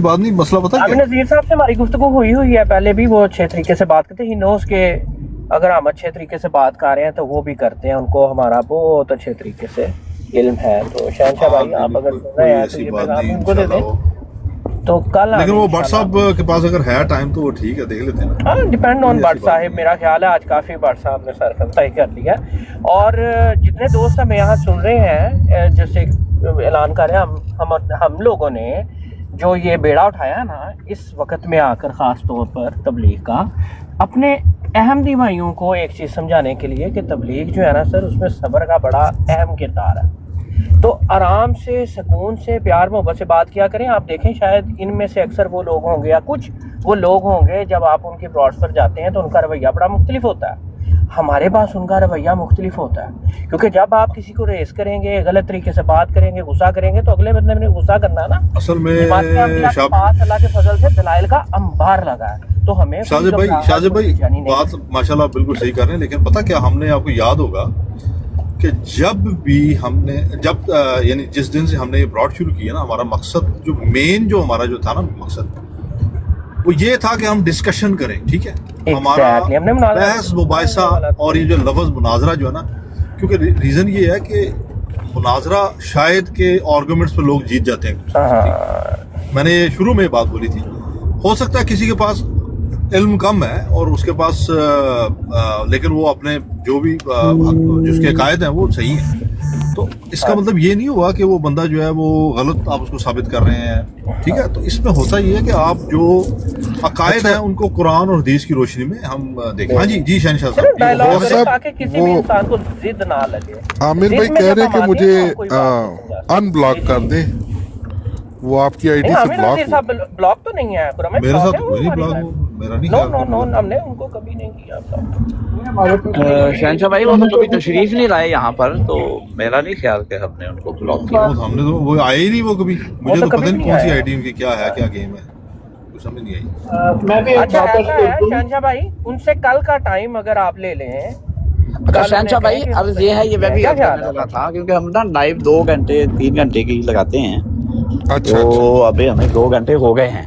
بات نہیں، مسئلہ پتہ عامر کیا نذیر صاحب سے ہماری گفتگو ہوئی ہے پہلے بھی، وہ اچھے طریقے سے بات کرتے ہی نوز کے اگر ہم اچھے طریقے سے بات کر رہے ہیں تو وہ بھی کرتے ہیں، ان کو ہمارا بہت اچھے طریقے سے علم ہے. تو شہنشاہ بھائی آپ اگر سن رہے کوئی ہیں تو ایسی یہ بات پیغام نہیں ان کو دے انشاءاللہ. دیں. وہ تو کل لیکن ہم وہ بٹ صاحب انشاءاللہ کے پاس اگر ہے ٹائم تو وہ ٹھیک ہے، دیکھ لیتے ہیں. ہاں ڈپینڈ آن کوئی ایسی بٹ بات صاحب. نہیں. میرا خیال ہے آج کافی بٹ صاحب نے سر خطائی کر لیا. اور جتنے دوست ہمیں یہاں سن رہے ہیں، جیسے اعلان کر رہے ہیں ہم لوگوں نے جو یہ بیڑا اٹھایا نا اس وقت میں آ کر، خاص طور پر تبلیغ کا، اپنے احمدی بھائیوں کو ایک چیز سمجھانے کے لیے کہ تبلیغ جو ہے نا سر، اس میں صبر کا بڑا اہم کردار ہے. تو آرام سے، سکون سے، پیار محبت سے بات کیا کریں. آپ دیکھیں شاید ان میں سے اکثر وہ لوگ ہوں گے یا کچھ وہ لوگ ہوں گے جب آپ ان کے پلاٹس پر جاتے ہیں تو ان کا رویہ بڑا مختلف ہوتا ہے. ہمارے پاس ان کا رویہ مختلف ہوتا ہے، کیونکہ جب آپ کسی کو ریز کریں گے، غلط طریقے سے بات کریں گے، غصہ کریں گے، تو اگلے بندے نے غصہ کرنا ہے نا. اصل میں جماعت احمدیہ کے پاس اللہ کے فضل سے دلائل کا انبار لگا ہے، تو ہمیں کوئی شاہ گھبراہٹ، کوئی بھائی بے چینی نہیں. بات ماشاءاللہ بالکل صحیح کر رہے ہیں، لیکن پتہ کیا، ہم نے آپ کو یاد ہوگا کہ جب بھی ہم نے یعنی جس دن سے ہم نے یہ براڈ شروع کیا نا، ہمارا مقصد جو ہمارا جو تھا نا مقصد، وہ یہ تھا کہ ہم ڈسکشن کریں. ٹھیک ہے، ہمارا ایگزیکٹلی ہم نے بحث مباحثہ اور یہ جو لفظ مناظرہ جو ہے نا، کیونکہ ریزن یہ ہے کہ مناظرہ شاید کہ آرگومنٹس پہ لوگ جیت جاتے ہیں. میں نے شروع میں یہ بات بولی تھی، ہو سکتا ہے کسی کے پاس علم کم ہے اور اس کے پاس لیکن وہ اپنے جو بھی جس کے عقائد ہیں وہ صحیح ہیں. تو اس کا مطلب یہ نہیں ہوا کہ وہ بندہ جو ہے وہ غلط آپ اس کو ثابت کر رہے ہیں. ٹھیک ہے، تو اس میں ہوتا یہ ہے کہ آپ جو عقائد ہیں ان کو قرآن اور حدیث کی روشنی میں ہم دیکھیں. ہاں جی شہنشاہ صاحب ڈائلاگ کریں تاکہ کسی بھی انسان کو ضد نہ لگے. عامر بھائی کہہ رہے کہ مجھے ان بلاک کر دیں، وہ آپ کی آئی ڈی سے بلاک نذیر صاحب بلاک تو نہیں ہے، میرے ساتھ کوئی نہیں بلاک ہو، میرا نہیں نو ہم نے ان کو کبھی نہیں کیا. شہنشاہ بھائی وہ تو کبھی تشریف نہیں لائے یہاں پر، تو میرا نہیں خیال کہ ہم نے ان کو بلاک کیا. ہم نے تو وہ آئے ہی نہیں، وہ کبھی مجھے تو پتہ نہیں کون سی آئی ڈی ان کی کیا ہے، کیا گیم ہے، کچھ سمجھ نہیں آئی. اچھا ایسا ہے شہنشاہ بھائی، ان سے کل کا ٹائم اگر آپ لے لیں. اچھا شہنشاہ بھائی عرض یہ ہے، یہ میں بھی عرض کرنے لگا تھا کیونکہ ہم نا لائیو 2 گھنٹے 3 گھنٹے کی لگاتے ہیں، تو ابھی ہمیں 2 گھنٹے ہو گئے ہیں.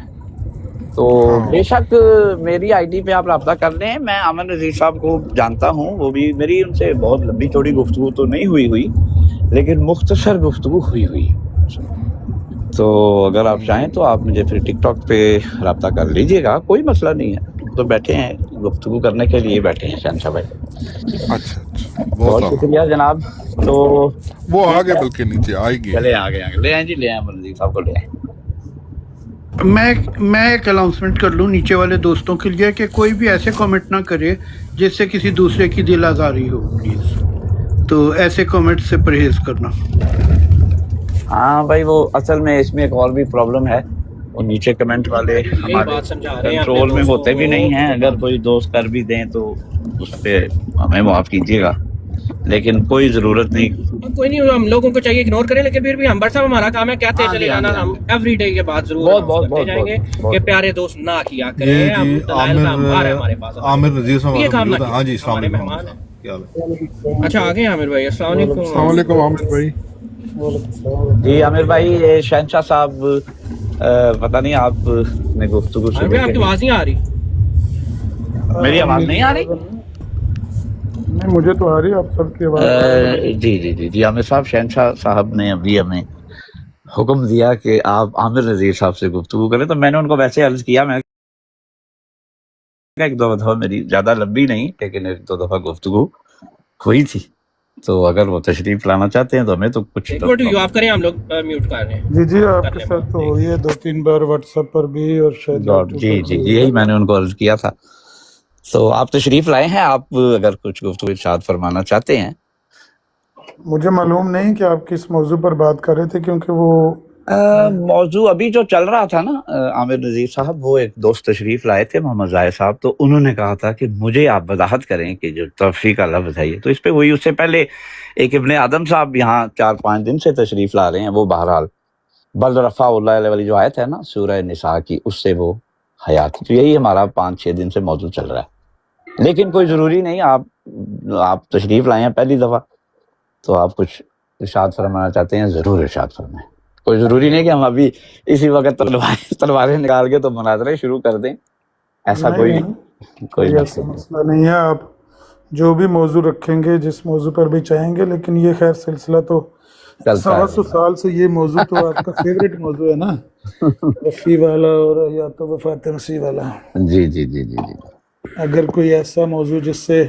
تو بے شک میری آئی ڈی پہ آپ رابطہ کر لیں. میں عامر نذیر صاحب کو جانتا ہوں، وہ بھی میری ان سے بہت لمبی چوڑی گفتگو تو نہیں ہوئی لیکن مختصر گفتگو ہوئی. تو اگر آپ چاہیں تو آپ مجھے پھر ٹک ٹاک پہ رابطہ کر لیجئے گا، کوئی مسئلہ نہیں ہے. تو بیٹھے ہیں، گفتگو کرنے کے لیے بیٹھے ہیں شہنشاہ بھائی. اچھا بہت شکریہ جناب. تو وہ آگے بلکہ نیچے آئے گی، چلے آگے لے آئیں جی، لے آئیں عامر نذیر صاحب کو لے آئیں. میں ایک اناؤنسمنٹ کر لوں نیچے والے دوستوں کے لیے کہ کوئی بھی ایسے کامنٹ نہ کرے جس سے کسی دوسرے کی دل آزاری ہو پلیز. تو ایسے کامنٹ سے پرہیز کرنا. ہاں بھائی، وہ اصل میں اس میں ایک اور بھی پرابلم ہے، وہ نیچے کمنٹ والے ہمارے کنٹرول میں ہوتے بھی نہیں ہیں. اگر کوئی دوست کر بھی دیں تو اس پہ ہمیں معاف کیجیے گا، لیکن کوئی ضرورت نہیں. کوئی نہیں، ہم لوگوں کو چاہیے اگنور کریں، لیکن پھر بھی ہم بٹ صاحب ہمارا کام ہے کہتے چلے جانا. ہم ایوری ڈے یہ بات ضرور کرتے جائیں گے کہ پیارے دوست نہ کیا کریں. عامر نذیر صاحب، ہاں جی السلام علیکم. کیا حال ہے؟ اچھا آگے عامر بھائی، السلام علیکم. السلام علیکم عامر بھائی. جی عامر بھائی، یہ شہنشاہ صاحب پتہ نہیں آپ نے گفتگو سے آپ کی آواز نہیں آ رہی. میری آواز نہیں آ رہی؟ نہیں مجھے تو آ رہی ہے آپ سب کی آواز. جی عامر صاحب، شہنشاہ صاحب نے ابھی ہمیں حکم دیا کہ آپ عامر نذیر صاحب سے گفتگو کریں، تو میں نے ان کو ویسے عرض کیا، میں ایک دو دفعہ، میری زیادہ لمبی نہیں لیکن 1-2 دفعہ گفتگو ہوئی تھی. تو اگر وہ تشریف لانا چاہتے ہیں تو ہمیں تو کچھ آپ کریں، ہم لوگ میوٹ کر رہے ہیں. جی آپ کے ساتھ تو ہوئی ہے 2-3 بار واٹس ایپ پر بھی اور شاید جی یہی میں نے ان کو عرض کیا تھا. تو آپ تشریف لائے ہیں، آپ اگر کچھ گفتگو ارشاد فرمانا چاہتے ہیں. مجھے معلوم نہیں کہ آپ کس موضوع پر بات کر رہے تھے، کیونکہ وہ موضوع ابھی جو چل رہا تھا نا عامر نذیر صاحب، وہ ایک دوست تشریف لائے تھے محمد ظاہر صاحب، تو انہوں نے کہا تھا کہ مجھے آپ وضاحت کریں کہ جو توفیق کا لفظ ہے یہ، تو اس پہ وہی اس سے پہلے ایک ابن آدم صاحب یہاں 4-5 دن سے تشریف لا رہے ہیں. وہ بہرحال بل رفع اللہ علیہ والی جو آیت ہے نا سورہ نساء کی، اس سے وہ حیات. تو یہی ہمارا 5-6 دن سے موضوع چل رہا ہے، لیکن کوئی ضروری نہیں. آپ تشریف لائے ہیں پہلی دفعہ، تو آپ کچھ ارشاد فرمانا چاہتے ہیں ضرور ارشاد فرمائیں. کوئی ضروری نہیں کہ ہم ابھی اسی وقت تلواریں نکال کے تو مناظرے شروع کر دیں، ایسا کوئی ایسا مسئلہ نہیں ہے. آپ جو بھی موضوع رکھیں گے، جس موضوع پر بھی چاہیں گے، لیکن یہ خیر سلسلہ تو 125 سال سے یہ موضوع تو آپ کا فیوریٹ موضوع ہے نا، وفی والا اور یا تو وفات مسیح والا. جی جی جی جی جی. اگر کوئی ایسا موضوع جس سے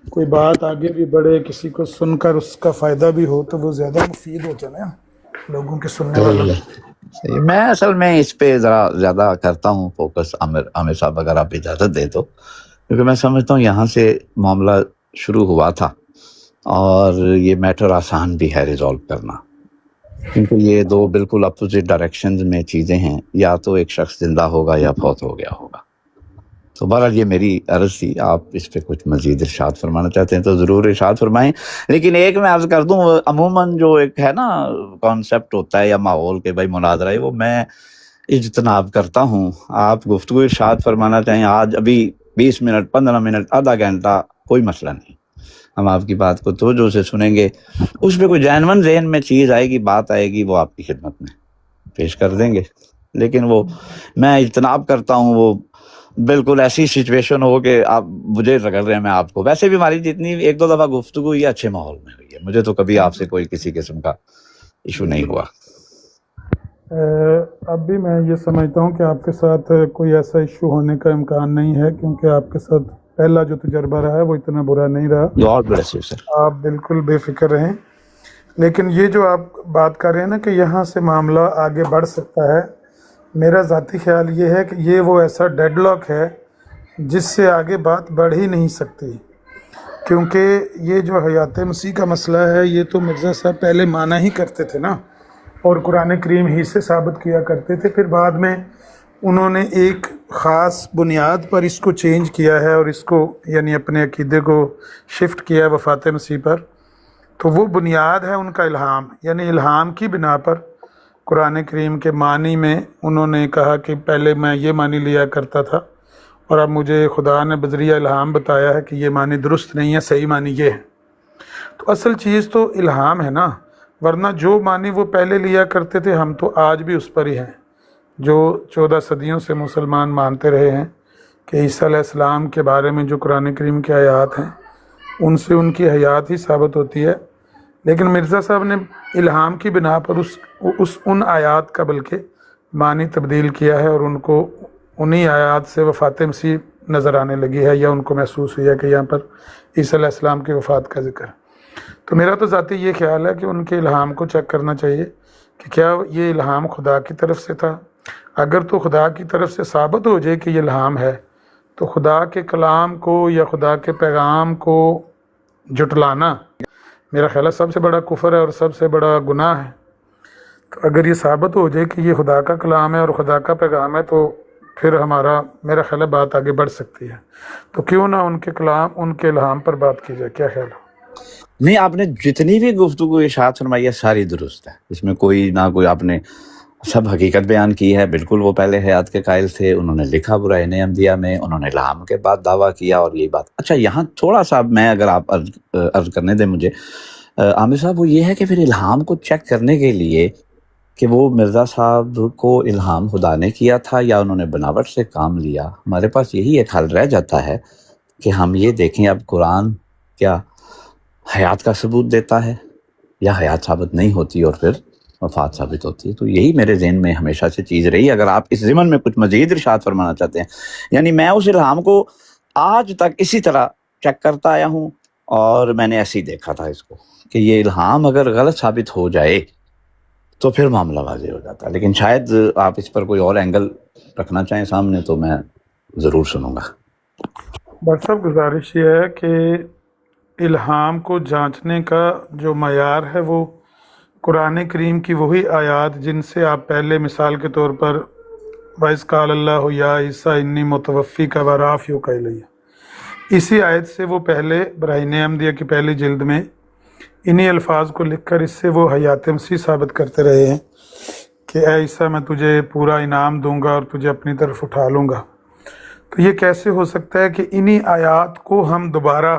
کوئی بات آگے بھی بڑھے، کسی کو سن کر اس کا فائدہ بھی ہو، تو وہ زیادہ مفید ہوتا ہے نا لوگوں کے سننے والوں. میں اصل میں اس پہ ذرا زیادہ کرتا ہوں فوکس، عامر صاحب اگر آپ اجازت دیں تو، کیونکہ میں سمجھتا ہوں یہاں سے معاملہ شروع ہوا تھا اور یہ میٹر آسان بھی ہے ریزالو کرنا، کیونکہ یہ دو بالکل اپوزٹ ڈائریکشنز میں چیزیں ہیں، یا تو ایک شخص زندہ ہوگا یا فوت ہو گیا ہوگا. تو بہرحال یہ میری عرض تھی. آپ اس پہ کچھ مزید ارشاد فرمانا چاہتے ہیں تو ضرور ارشاد فرمائیں. لیکن ایک میں عرض کر دوں، عموماً جو ایک ہے نا کانسیپٹ ہوتا ہے یا ماحول کے بھائی مناظرہ ہے، وہ میں اجتناب کرتا ہوں. آپ گفتگو ارشاد فرمانا چاہیں آج، ابھی 20 منٹ 15 منٹ آدھا گھنٹہ، کوئی مسئلہ نہیں. ہم آپ کی بات کو توجہ سے سنیں گے، اس پہ کوئی جینون ذہن میں چیز آئے گی، بات آئے گی، وہ آپ کی خدمت میں پیش کر دیں گے. لیکن وہ میں اجتناب کرتا ہوں، وہ بالکل ایسی سچویشن ہو کہ آپ مجھے رگڑ رہے ہیں میں آپ کو. ویسے بھی ہماری جتنی ایک دو دفعہ گفتگو ہوئی ہے اچھے ماحول میں ہوئی ہے، مجھے تو کبھی آپ سے کوئی کسی قسم کا ایشو نہیں ہوا. اب بھی میں یہ سمجھتا ہوں کہ آپ کے ساتھ کوئی ایسا ایشو ہونے کا امکان نہیں ہے، کیونکہ آپ کے ساتھ پہلا جو تجربہ رہا ہے وہ اتنا برا نہیں رہا. God bless you, sir. آپ بالکل بے فکر رہیں. لیکن یہ جو آپ بات کر رہے ہیں نا کہ یہاں سے معاملہ آگے بڑھ سکتا ہے، میرا ذاتی خیال یہ ہے کہ یہ وہ ایسا ڈیڈ لاک ہے جس سے آگے بات بڑھ ہی نہیں سکتی. کیونکہ یہ جو حیات مسیح کا مسئلہ ہے، یہ تو مرزا صاحب پہلے مانا ہی کرتے تھے نا، اور قرآن کریم ہی سے ثابت کیا کرتے تھے. پھر بعد میں انہوں نے ایک خاص بنیاد پر اس کو چینج کیا ہے، اور اس کو یعنی اپنے عقیدے کو شفٹ کیا ہے وفات مسیح پر. تو وہ بنیاد ہے ان کا الہام، یعنی الہام کی بنا پر قرآن کریم کے معنی میں انہوں نے کہا کہ پہلے میں یہ معنی لیا کرتا تھا، اور اب مجھے خدا نے بذریعہ الہام بتایا ہے کہ یہ معنی درست نہیں ہے، صحیح معنی یہ ہے. تو اصل چیز تو الہام ہے نا، ورنہ جو معنی وہ پہلے لیا کرتے تھے ہم تو آج بھی اس پر ہی ہیں. جو 14 صدیوں سے مسلمان مانتے رہے ہیں کہ عیسیٰ علیہ السلام کے بارے میں جو قرآن کریم کے آیات ہیں ان سے ان کی حیات ہی ثابت ہوتی ہے. لیکن مرزا صاحب نے الہام کی بنا پر ان آیات کا بلکہ معنی تبدیل کیا ہے، اور ان کو انہی آیات سے وفات مسیح نظر آنے لگی ہے، یا ان کو محسوس ہوا کہ یہاں پر عیسیٰ علیہ السلام کی وفات کا ذکر. تو میرا تو ذاتی یہ خیال ہے کہ ان کے الہام کو چیک کرنا چاہیے کہ کیا یہ الہام خدا کی طرف سے تھا. اگر تو خدا کی طرف سے ثابت ہو جائے کہ یہ الہام ہے، تو خدا کے کلام کو یا خدا کے پیغام کو جھٹلانا میرا خیال ہے سب سے بڑا کفر ہے اور سب سے بڑا گناہ ہے. تو اگر یہ ثابت ہو جائے کہ یہ خدا کا کلام ہے اور خدا کا پیغام ہے، تو پھر میرا خیال ہے بات آگے بڑھ سکتی ہے. تو کیوں نہ ان کے کلام، ان کے الہام پر بات کی جائے. کیا خیال ہے؟ نہیں، آپ نے جتنی بھی گفتگو ارشاد فرمائی ہے ساری درست ہے، اس میں کوئی نہ کوئی، آپ نے سب حقیقت بیان کی ہے. بالکل وہ پہلے حیات کے قائل تھے، انہوں نے لکھا برائے انبیاء میں، انہوں نے الہام کے بعد دعویٰ کیا، اور یہی بات. اچھا، یہاں تھوڑا سا میں اگر آپ عرض کرنے دیں مجھے عامر صاحب، وہ یہ ہے کہ پھر الہام کو چیک کرنے کے لیے کہ وہ مرزا صاحب کو الہام خدا نے کیا تھا یا انہوں نے بناوٹ سے کام لیا، ہمارے پاس یہی ایک حل رہ جاتا ہے کہ ہم یہ دیکھیں اب قرآن کیا حیات کا ثبوت دیتا ہے یا حیات ثابت نہیں ہوتی اور پھر وفات ثابت ہوتی ہے. تو یہی میرے ذہن میں ہمیشہ سے چیز رہی. اگر آپ اس ضمن میں کچھ مزید ارشاد فرمانا چاہتے ہیں، یعنی میں اس الہام کو آج تک اسی طرح چیک کرتا آیا ہوں، اور میں نے ایسے ہی دیکھا تھا اس کو کہ یہ الہام اگر غلط ثابت ہو جائے تو پھر معاملہ واضح ہو جاتا ہے. لیکن شاید آپ اس پر کوئی اور اینگل رکھنا چاہیں سامنے تو میں ضرور سنوں گا. ڈاکٹر صاحب، گزارش یہ ہے کہ الہام کو جانچنے کا جو معیار ہے وہ قرآن کریم کی وہی آیات جن سے آپ پہلے مثال کے طور پر وَإِذْ قَالَ اللَّهُ يَا عِيسَىٰ إِنِّي مُتَوَفِّيكَ وَرَافِعُكَ إِلَيَّ، اسی آیت سے وہ پہلے براہین احمدیہ کی پہلی جلد میں انہی الفاظ کو لکھ کر اس سے وہ حیات مسیح ثابت کرتے رہے ہیں کہ اے عیسیٰ، میں تجھے پورا انعام دوں گا اور تجھے اپنی طرف اٹھا لوں گا. تو یہ کیسے ہو سکتا ہے کہ انہی آیات کو ہم دوبارہ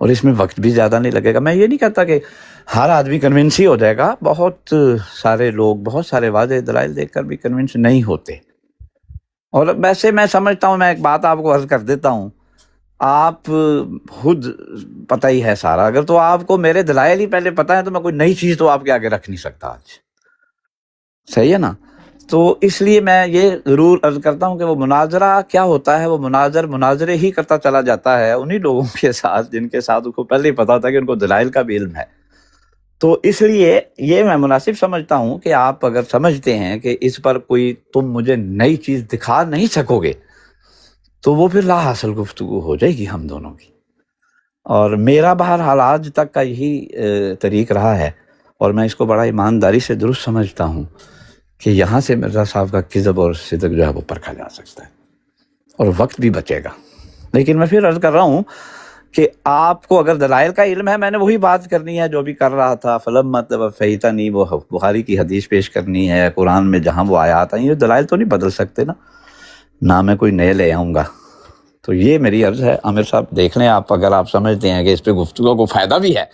اور اس میں وقت بھی زیادہ نہیں لگے گا. میں یہ نہیں کہتا کہ ہر آدمی کنونس ہی ہو جائے گا، بہت سارے لوگ بہت سارے واضح دلائل دیکھ کر بھی کنونس نہیں ہوتے. اور ویسے میں سمجھتا ہوں، میں ایک بات آپ کو عرض کر دیتا ہوں، آپ خود پتہ ہی ہے سارا. اگر تو آپ کو میرے دلائل ہی پہلے پتہ ہے تو میں کوئی نئی چیز تو آپ کے آگے رکھ نہیں سکتا آج. صحیح ہے نا؟ تو اس لیے میں یہ ضرور عرض کرتا ہوں کہ وہ مناظرہ کیا ہوتا ہے، وہ مناظرے ہی کرتا چلا جاتا ہے انہی لوگوں کے ساتھ جن کے ساتھ اس کو پہلے ہی پتا ہوتا ہے کہ ان کو دلائل کا بھی علم ہے. تو اس لیے یہ میں مناسب سمجھتا ہوں کہ آپ اگر سمجھتے ہیں کہ اس پر کوئی تم مجھے نئی چیز دکھا نہیں سکو گے تو وہ پھر لا حاصل گفتگو ہو جائے گی ہم دونوں کی. اور میرا بہرحال آج تک کا یہی طریق رہا ہے، اور میں اس کو بڑا ایمانداری سے درست سمجھتا ہوں کہ یہاں سے مرزا صاحب کا کذب اور صدق جو ہے وہ پرکھا جا سکتا ہے اور وقت بھی بچے گا. لیکن میں پھر عرض کر رہا ہوں کہ آپ کو اگر دلائل کا علم ہے، میں نے وہی بات کرنی ہے جو بھی کر رہا تھا. فلما توفیتنی، وہ بخاری کی حدیث پیش کرنی ہے، قرآن میں جہاں وہ آیات ہیں. یہ دلائل تو نہیں بدل سکتے نا، نہ میں کوئی نئے لے آؤں گا. تو یہ میری عرض ہے. عامر صاحب دیکھ لیں آپ، اگر آپ سمجھتے ہیں کہ اس پہ گفتگو کو فائدہ بھی ہے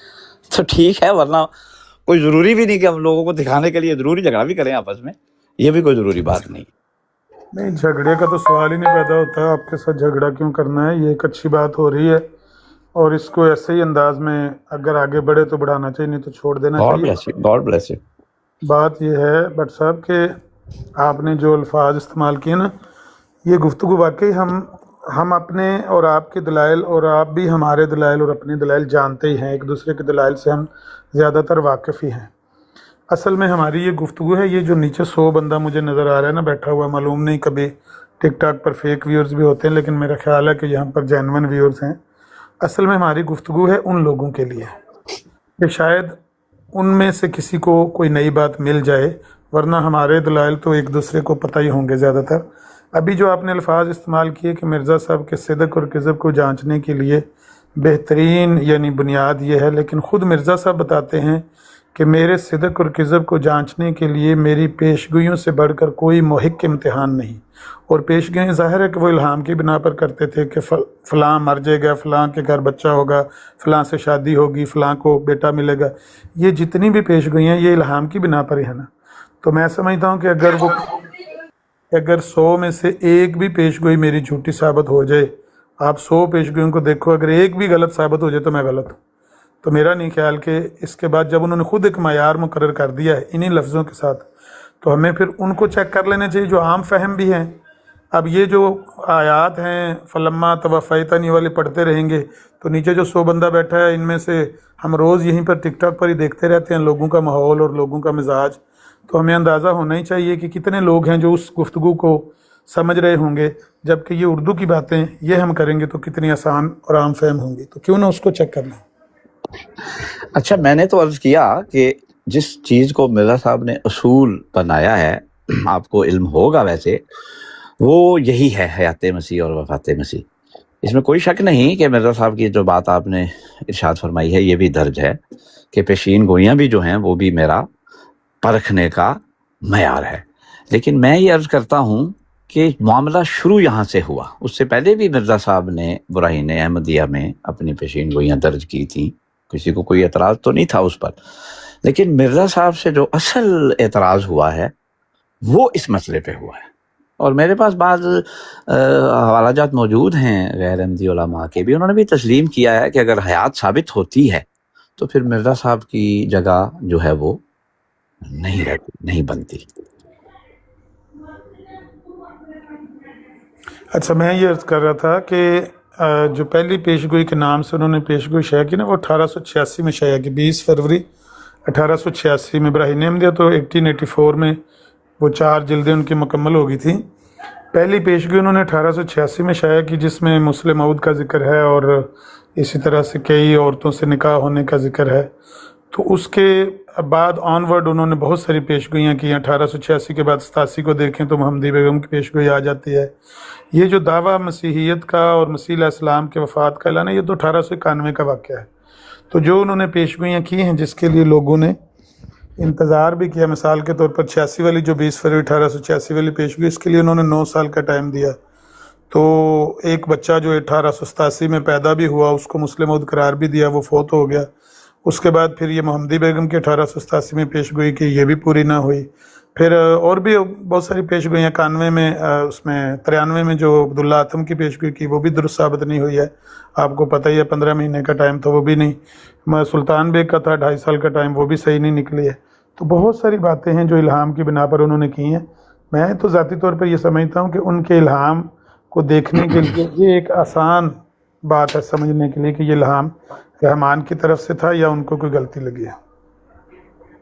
تو ٹھیک ہے، ورنہ کوئی ضروری بھی نہیں کہ ہم لوگوں کو دکھانے کے لیے ضروری جھگڑا بھی کریں آپس میں، یہ بھی کوئی ضروری بات نہیں. نہیں، جھگڑے کا تو سوال ہی نہیں پیدا ہوتا. آپ کے ساتھ جھگڑا کیوں کرنا ہے؟ یہ ایک اچھی بات ہو رہی ہے اور اس کو ایسے ہی انداز میں اگر آگے بڑھے تو بڑھانا چاہیے، نہیں تو چھوڑ دینا گاڈ چاہیے. Bless you, God bless you. بات یہ ہے بٹ صاحب کہ آپ نے جو الفاظ استعمال کیے نا، یہ گفتگو واقعی ہم اپنے اور آپ کے دلائل اور آپ بھی ہمارے دلائل اور اپنے دلائل جانتے ہی ہیں. ایک دوسرے کے دلائل سے ہم زیادہ تر واقف ہی ہیں. اصل میں ہماری یہ گفتگو ہے، یہ جو نیچے 100 بندہ مجھے نظر آ رہا ہے نا بیٹھا ہوا، معلوم نہیں کبھی ٹک ٹاک پر فیک ویورز بھی ہوتے ہیں لیکن میرا خیال ہے کہ یہاں پر جینون ویورز ہیں. اصل میں ہماری گفتگو ہے ان لوگوں کے لیے کہ شاید ان میں سے کسی کو کوئی نئی بات مل جائے، ورنہ ہمارے دلائل تو ایک دوسرے کو پتہ ہی ہوں گے زیادہ تر. ابھی جو آپ نے الفاظ استعمال کیے کہ مرزا صاحب کے صدق اور کذب کو جانچنے کے لیے بہترین یعنی بنیاد یہ ہے، لیکن خود مرزا صاحب بتاتے ہیں کہ میرے صدق اور کذب کو جانچنے کے لیے میری پیشگوئیوں سے بڑھ کر کوئی محک امتحان نہیں. اور پیشگوئیں ظاہر ہے کہ وہ الہام کی بنا پر کرتے تھے کہ فلاں مر جائے گا، فلاں کے گھر بچہ ہوگا، فلاں سے شادی ہوگی، فلاں کو بیٹا ملے گا. یہ جتنی بھی پیشگوئیاں یہ الہام کی بنا پر ہی ہے نا. تو میں سمجھتا ہوں کہ اگر 100 میں سے ایک بھی پیشگوئی میری جھوٹی ثابت ہو جائے، آپ 100 پیشگوئیوں کو دیکھو، اگر ایک بھی غلط ثابت ہو جائے تو میں غلط ہوں. تو میرا نہیں خیال کہ اس کے بعد جب انہوں نے خود ایک معیار مقرر کر دیا ہے انہی لفظوں کے ساتھ، تو ہمیں پھر ان کو چیک کر لینا چاہیے جو عام فہم بھی ہیں. اب یہ جو آیات ہیں فلما توفیتنی والے پڑھتے رہیں گے تو نیچے جو 100 بندہ بیٹھا ہے ان میں سے ہم روز یہیں پر ٹک ٹاک پر ہی دیکھتے رہتے ہیں لوگوں کا ماحول اور لوگوں کا مزاج. تو ہمیں اندازہ ہونا ہی چاہیے کہ کتنے لوگ ہیں جو اس گفتگو کو سمجھ رہے ہوں گے، جبکہ یہ اردو کی باتیں یہ ہم کریں گے تو کتنی آسان اور عام فہم ہوں گی. تو کیوں نہ اس کو چیک کر لیں. اچھا، میں نے تو عرض کیا کہ جس چیز کو مرزا صاحب نے اصول بنایا ہے، آپ کو علم ہوگا ویسے، وہ یہی ہے حیات مسیح اور وفات مسیح. اس میں کوئی شک نہیں کہ مرزا صاحب کی جو بات آپ نے ارشاد فرمائی ہے یہ بھی درج ہے کہ پیشین گوئیاں بھی جو ہیں وہ بھی میرا پرکھنے کا معیار ہے. لیکن میں یہ عرض کرتا ہوں کہ معاملہ شروع یہاں سے ہوا. اس سے پہلے بھی مرزا صاحب نے براہین احمدیہ میں اپنی پیشین گوئیاں درج کی تھیں، کسی کو کوئی اعتراض تو نہیں تھا اس پر. لیکن مرزا صاحب سے جو اصل اعتراض ہوا ہے وہ اس مسئلے پہ ہوا ہے. اور میرے پاس بعض حوالہ جات موجود ہیں غیر احمدی علماء کے بھی، انہوں نے بھی تسلیم کیا ہے کہ اگر حیات ثابت ہوتی ہے تو پھر مرزا صاحب کی جگہ جو ہے وہ نہیں رہتی، نہیں بنتی. اچھا، میں یہ عرض کر رہا تھا کہ جو پہلی پیشگوئی کے نام سے انہوں نے پیشگوئی شائع کی نا، وہ 1886 میں شائع کی. 20 فروری 1886 میں. براہین احمدیہ تو 1884 میں وہ 4 جلدیں ان کی مکمل ہو گئی تھیں. پہلی پیشگوئی انہوں نے 1886 میں شائع کی جس میں مسلم عود کا ذکر ہے اور اسی طرح سے کئی عورتوں سے نکاح ہونے کا ذکر ہے. تو اس کے بعد آن ورڈ انہوں نے بہت ساری پیشگوئیاں کی. 1886 کے بعد 87 کو دیکھیں تو محمدی بیگم کی پیشگوئی آ جاتی ہے. یہ جو دعویٰ مسیحیت کا اور مسیح علیہ السلام کے وفات کا اعلان ہے یہ تو 1891 کا واقعہ ہے. تو جو انہوں نے پیشگوئیاں کی ہیں جس کے لیے لوگوں نے انتظار بھی کیا، مثال کے طور پر 86 والی جو 20 فروری 1886 والی پیشگوئی، اس کے لیے انہوں نے 9 سال کا ٹائم دیا. تو ایک بچہ جو 1887 میں پیدا بھی ہوا اس کو مسلم عہد قرار بھی دیا، وہ فوت ہو گیا۔ اس کے بعد پھر یہ محمدی بیگم کی 1887 میں پیش گوئی کی، یہ بھی پوری نہ ہوئی۔ پھر اور بھی بہت ساری پیش گوئیاں 91 میں، اس میں 93 میں جو عبداللہ آتم کی پیش گوئی کی وہ بھی درست ثابت نہیں ہوئی ہے، آپ کو پتہ ہی ہے 15 مہینے کا ٹائم تھا وہ بھی نہیں۔ سلطان بیگ کا تھا 2.5 سال کا ٹائم، وہ بھی صحیح نہیں نکلی ہے۔ تو بہت ساری باتیں ہیں جو الہام کی بنا پر انہوں نے کی ہیں۔ میں تو ذاتی طور پر یہ سمجھتا ہوں کہ ان کے الہام کو دیکھنے کے لیے یہ ایک آسان بات ہے سمجھنے کے لیے کہ یہ الہام رحمان کی طرف سے تھا یا ان کو کوئی غلطی لگی ہے۔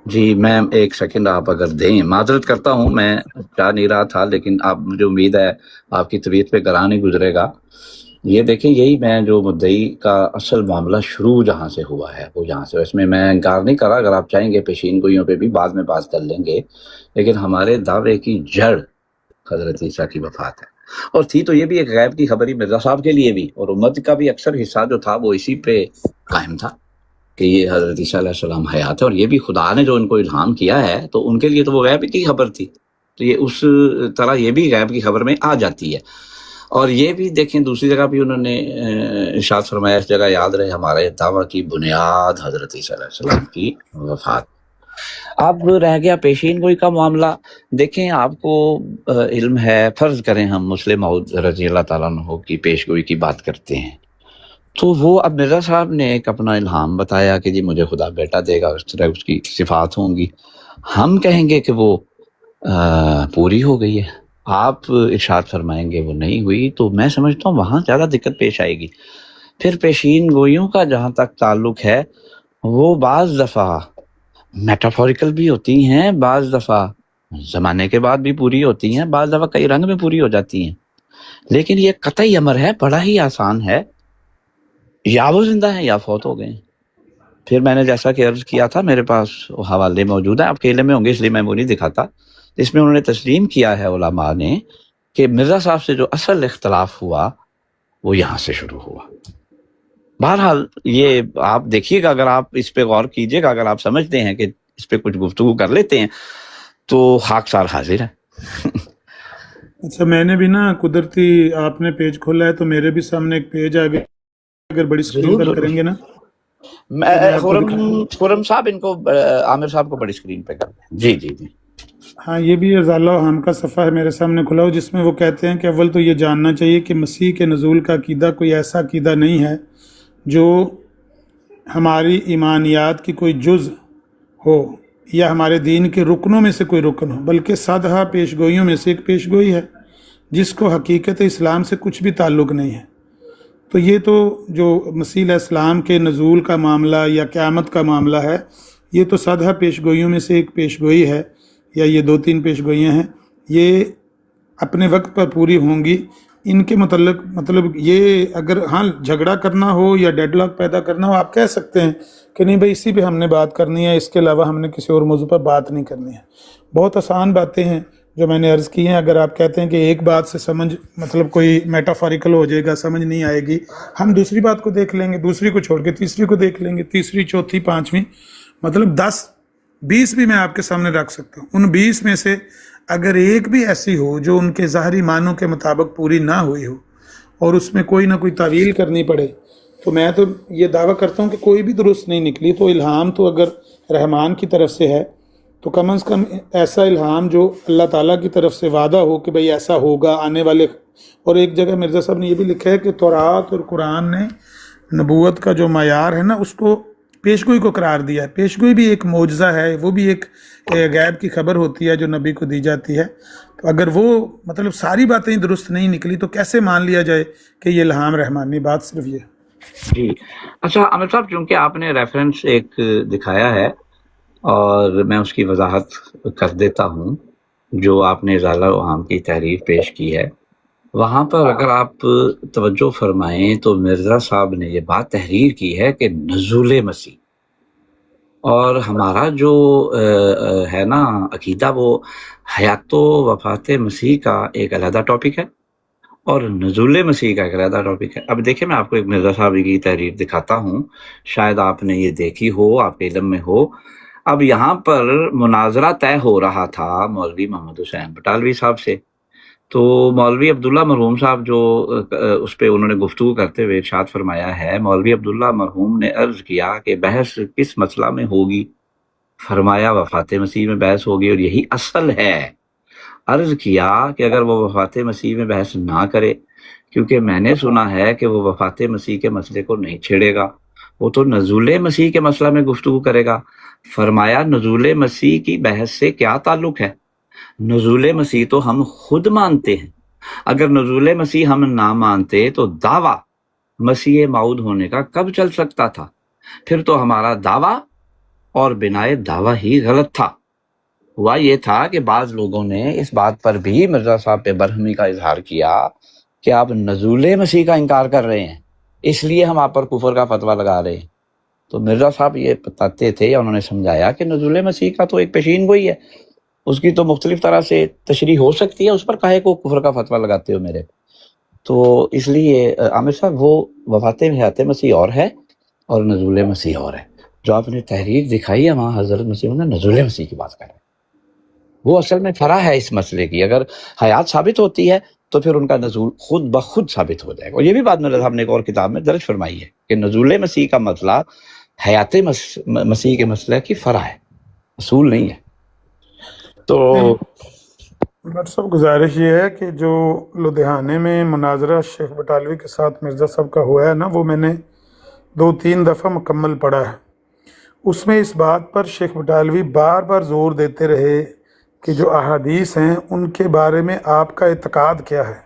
جی میں ایک سیکنڈ آپ اگر دیں، معذرت کرتا ہوں، میں چاہ نہیں رہا تھا، لیکن آپ مجھے امید ہے آپ کی طبیعت پہ گراں نہیں گزرے گا۔ یہ دیکھیں، یہی میں جو مدعی کا اصل معاملہ شروع جہاں سے ہوا ہے وہ یہاں سے، اس میں میں انکار نہیں کر رہا، اگر آپ چاہیں گے پیشین گوئیوں پہ بھی بعد میں بات کر لیں گے، لیکن ہمارے دعوے کی جڑ حضرت عیسیٰ کی وفات ہے، اور تھی تو یہ بھی ایک غیب کی خبری مرزا صاحب کے لیے بھی، اور امت کا بھی اکثر حصہ جو تھا وہ اسی پہ قائم تھا کہ یہ حضرت عیسیٰ علیہ السلام حیات ہے، اور یہ بھی خدا نے جو ان کو الہام کیا ہے تو ان کے لیے تو وہ غیب کی خبر تھی، تو یہ اس طرح یہ بھی غیب کی خبر میں آ جاتی ہے۔ اور یہ بھی دیکھیں دوسری جگہ بھی انہوں نے ارشاد فرمایا، اس جگہ یاد رہے ہمارے دعویٰ کی بنیاد حضرت عیسیٰ علیہ السلام کی وفات۔ اب رہ گیا پیشین گوئی کا معاملہ، دیکھیں آپ کو علم ہے، فرض کریں ہم مسلم موعود رضی اللہ تعالیٰ عنہ کی پیش گوئی کی بات کرتے ہیں، تو وہ اب مرزا صاحب نے ایک اپنا الہام بتایا کہ جی مجھے خدا بیٹا دے گا، اس طرح اس کی صفات ہوں گی، ہم کہیں گے کہ وہ پوری ہو گئی ہے، آپ ارشاد فرمائیں گے وہ نہیں ہوئی، تو میں سمجھتا ہوں وہاں زیادہ دقت پیش آئے گی۔ پھر پیشین گوئیوں کا جہاں تک تعلق ہے، وہ بعض دفعہ میٹافوریکل بھی ہوتی ہیں، بعض دفعہ زمانے کے بعد بھی پوری ہوتی ہیں، بعض دفعہ کئی رنگ میں پوری ہو جاتی ہیں، لیکن یہ قطعی امر ہے، بڑا ہی آسان ہے، یا وہ زندہ ہیں یا فوت ہو گئے ہیں۔ پھر میں نے جیسا کہ عرض کیا تھا، میرے پاس حوالے موجود ہیں، آپ کے علم میں ہوں گے اس لیے میں وہ نہیں دکھاتا، اس میں انہوں نے تسلیم کیا ہے علماء نے کہ مرزا صاحب سے جو اصل اختلاف ہوا وہ یہاں سے شروع ہوا۔ بہرحال یہ آپ دیکھیے گا، اگر آپ اس پہ غور کیجیے گا، اگر آپ سمجھتے ہیں کہ اس پہ کچھ گفتگو کر لیتے ہیں تو خاکسار حاضر ہے۔ اچھا، میں نے بھی نا قدرتی آپ نے پیج کھولا ہے تو میرے بھی سامنے ایک پیج آ گیا، اگر بڑی اسکرین پر کریں گے نا، خرم صاحب ان کو عامر صاحب کو بڑی اسکرین پہ کر دیں۔ جی جی جی ہاں، یہ بھی ازالہ ہم کا صفحہ ہے میرے سامنے کھلا ہو، جس میں وہ کہتے ہیں کہ اول تو یہ جاننا چاہیے کہ مسیح کے نزول کا عقیدہ کوئی ایسا عقیدہ نہیں ہے جو ہماری ایمانیات کی کوئی جز ہو یا ہمارے دین کے رکنوں میں سے کوئی رکن ہو، بلکہ سادہ پیش گوئیوں میں سے ایک پیش گوئی ہے جس کو حقیقت اسلام سے کچھ بھی تعلق نہیں ہے۔ تو یہ تو جو مسیح علیہ السلام کے نزول کا معاملہ یا قیامت کا معاملہ ہے، یہ تو سادہ پیش گوئیوں میں سے ایک پیش گوئی ہے، یا یہ 2-3 پیش گوئیاں ہیں، یہ اپنے وقت پر پوری ہوں گی۔ ان کے مطلب یہ اگر ہاں جھگڑا کرنا ہو یا ڈیڈ لاک پیدا کرنا ہو، آپ کہہ سکتے ہیں کہ نہیں بھائی اسی پہ ہم نے بات کرنی ہے، اس کے علاوہ ہم نے کسی اور موضوع پر بات نہیں کرنی ہے۔ بہت آسان باتیں ہیں جو میں نے عرض کی ہیں۔ اگر آپ کہتے ہیں کہ ایک بات سے سمجھ کوئی میٹافوریکل ہو جائے گا، سمجھ نہیں آئے گی، ہم دوسری بات کو دیکھ لیں گے، دوسری کو چھوڑ کے تیسری کو دیکھ لیں گے، تیسری، چوتھی، پانچویں، 10-20 بھی میں آپ کے سامنے رکھ سکتا ہوں۔ ان 20 میں سے اگر ایک بھی ایسی ہو جو ان کے ظاہری معنوں کے مطابق پوری نہ ہوئی ہو اور اس میں کوئی نہ کوئی تعویل کرنی پڑے، تو میں تو یہ دعویٰ کرتا ہوں کہ کوئی بھی درست نہیں نکلی۔ تو الہام تو اگر رحمان کی طرف سے ہے تو کم از کم ایسا الہام جو اللہ تعالیٰ کی طرف سے وعدہ ہو کہ بھئی ایسا ہوگا آنے والے۔ اور ایک جگہ مرزا صاحب نے یہ بھی لکھا ہے کہ تورات اور قرآن نے نبوت کا جو معیار ہے نا، اس کو پیشگوئی کو قرار دیا ہے۔ پیشگوئی بھی ایک معجزہ ہے، وہ بھی ایک غیب کی خبر ہوتی ہے جو نبی کو دی جاتی ہے۔ تو اگر وہ ساری باتیں درست نہیں نکلی تو کیسے مان لیا جائے کہ یہ الہام رحمانی؟ بات صرف یہ۔ جی اچھا عامر صاحب، چونکہ آپ نے ریفرنس ایک دکھایا ہے اور میں اس کی وضاحت کر دیتا ہوں، جو آپ نے ازالہ اوہام کی تحریر پیش کی ہے، وہاں پر اگر آپ توجہ فرمائیں تو مرزا صاحب نے یہ بات تحریر کی ہے کہ نزول مسیح، اور ہمارا جو ہے نا عقیدہ، وہ حیات و وفات مسیح کا ایک علیحدہ ٹاپک ہے اور نزول مسیح کا ایک علیحدہ ٹاپک ہے۔ اب دیکھیں، میں آپ کو ایک مرزا صاحب کی تحریر دکھاتا ہوں، شاید آپ نے یہ دیکھی ہو، آپ کے علم میں ہو۔ اب یہاں پر مناظرہ طے ہو رہا تھا مولوی محمد حسین بٹالوی صاحب سے، تو مولوی عبداللہ مرحوم صاحب جو اس پہ انہوں نے گفتگو کرتے ہوئے ارشاد فرمایا ہے، مولوی عبداللہ مرحوم نے عرض کیا کہ بحث کس مسئلہ میں ہوگی؟ فرمایا وفات مسیح میں بحث ہوگی اور یہی اصل ہے۔ عرض کیا کہ اگر وہ وفات مسیح میں بحث نہ کرے، کیونکہ میں نے سنا ہے کہ وہ وفات مسیح کے مسئلے کو نہیں چھیڑے گا، وہ تو نزول مسیح کے مسئلہ میں گفتگو کرے گا۔ فرمایا نزول مسیح کی بحث سے کیا تعلق ہے؟ نزول مسیح تو ہم خود مانتے ہیں، اگر نزول مسیح ہم نہ مانتے تو دعویٰ مسیح موعود ہونے کا کب چل سکتا تھا؟ پھر تو ہمارا دعویٰ اور بنائے دعویٰ ہی غلط تھا۔ ہوا یہ تھا کہ بعض لوگوں نے اس بات پر بھی مرزا صاحب پہ برہمی کا اظہار کیا کہ آپ نزول مسیح کا انکار کر رہے ہیں، اس لیے ہم آپ پر کفر کا فتویٰ لگا رہے ہیں۔ تو مرزا صاحب یہ بتاتے تھے یا انہوں نے سمجھایا کہ نزول مسیح کا تو ایک پیشین گوئی ہے، اس کی تو مختلف طرح سے تشریح ہو سکتی ہے، اس پر کاہے کو کفر کا فتویٰ لگاتے ہو میرے؟ تو اس لیے عامر صاحب وہ وفات حیات مسیح اور ہے اور نزول مسیح اور ہے۔ جو آپ نے تحریر دکھائی ہے وہاں حضرت مسیح نے نزول مسیح کی بات کر رہے ہیں، وہ اصل میں فرع ہے اس مسئلے کی۔ اگر حیات ثابت ہوتی ہے تو پھر ان کا نزول خود بخود ثابت ہو جائے گا، اور یہ بھی بات مرزا صاحب نے ایک اور کتاب میں درج فرمائی ہے کہ نزول مسیح کا مسئلہ حیات مسیح کے مسئلہ کی فرع ہے، اصول نہیں ہے۔ تو ڈاکٹر صاحب گزارش یہ ہے کہ جو لدھیانے میں مناظرہ شیخ بٹالوی کے ساتھ مرزا صاحب کا ہوا ہے نا، وہ میں نے 2-3 دفعہ مکمل پڑھا ہے۔ اس میں اس بات پر شیخ بٹالوی بار بار زور دیتے رہے کہ جو احادیث ہیں ان کے بارے میں آپ کا اعتقاد کیا ہے۔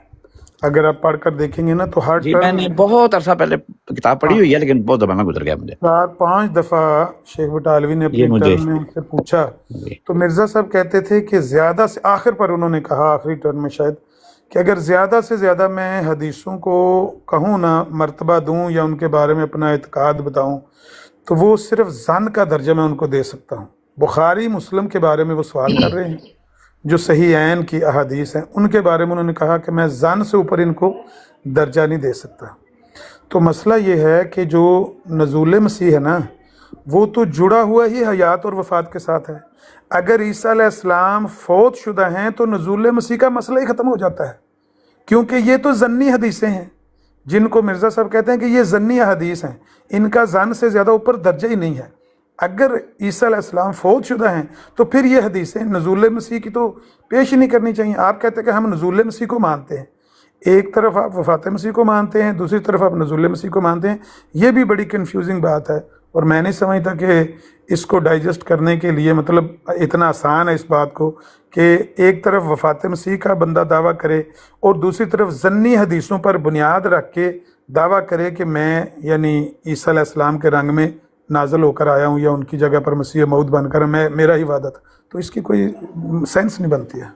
اگر آپ پڑھ کر دیکھیں گے نا تو ہر جی میں نے بہت عرصہ پہلے کتاب پڑھی ہوئی ہے، لیکن بہت زمانہ گزر گیا مجھے۔ 4-5 دفعہ شیخ بٹالوی نے اپنے ٹرم میں ان سے پوچھا تو مرزا صاحب کہتے تھے کہ زیادہ سے آخر پر انہوں نے کہا، آخری ٹرم میں شاید، کہ اگر زیادہ سے زیادہ میں حدیثوں کو کہوں نا مرتبہ دوں یا ان کے بارے میں اپنا اعتقاد بتاؤں تو وہ صرف ظن کا درجہ میں ان کو دے سکتا ہوں۔ بخاری مسلم کے بارے میں وہ سوال کر رہے ہیں، جو صحیحین کی احادیث ہیں ان کے بارے میں انہوں نے کہا کہ میں ظن سے اوپر ان کو درجہ نہیں دے سکتا۔ تو مسئلہ یہ ہے کہ جو نزول مسیح ہے نا وہ تو جڑا ہوا ہی حیات اور وفات کے ساتھ ہے۔ اگر عیسیٰ علیہ السلام فوت شدہ ہیں تو نزول مسیح کا مسئلہ ہی ختم ہو جاتا ہے، کیونکہ یہ تو ضنی حدیثیں ہیں جن کو مرزا صاحب کہتے ہیں کہ یہ ضنی حدیث ہیں، ان کا ظن سے زیادہ اوپر درجہ ہی نہیں ہے۔ اگر عیسیٰ علیہ السلام فوت شدہ ہیں تو پھر یہ حدیثیں نزول مسیح کی تو پیش ہی نہیں کرنی چاہیے۔ آپ کہتے ہیں کہ ہم نزول مسیح کو مانتے ہیں، ایک طرف آپ وفات مسیح کو مانتے ہیں، دوسری طرف آپ نزول مسیح کو مانتے ہیں، یہ بھی بڑی کنفیوزنگ بات ہے، اور میں نہیں سمجھتا کہ اس کو ڈائجسٹ کرنے کے لیے مطلب اتنا آسان ہے اس بات کو کہ ایک طرف وفات مسیح کا بندہ دعویٰ کرے اور دوسری طرف ضنی حدیثوں پر بنیاد رکھ کے دعویٰ کرے کہ میں یعنی عیسیٰ علیہ السلام کے رنگ میں نازل ہو کر آیا ہوں یا ان کی جگہ پر مسیح موعود بن کر میرا ہی وعدہ تھا، تو اس کی کوئی سینس نہیں بنتی ہے۔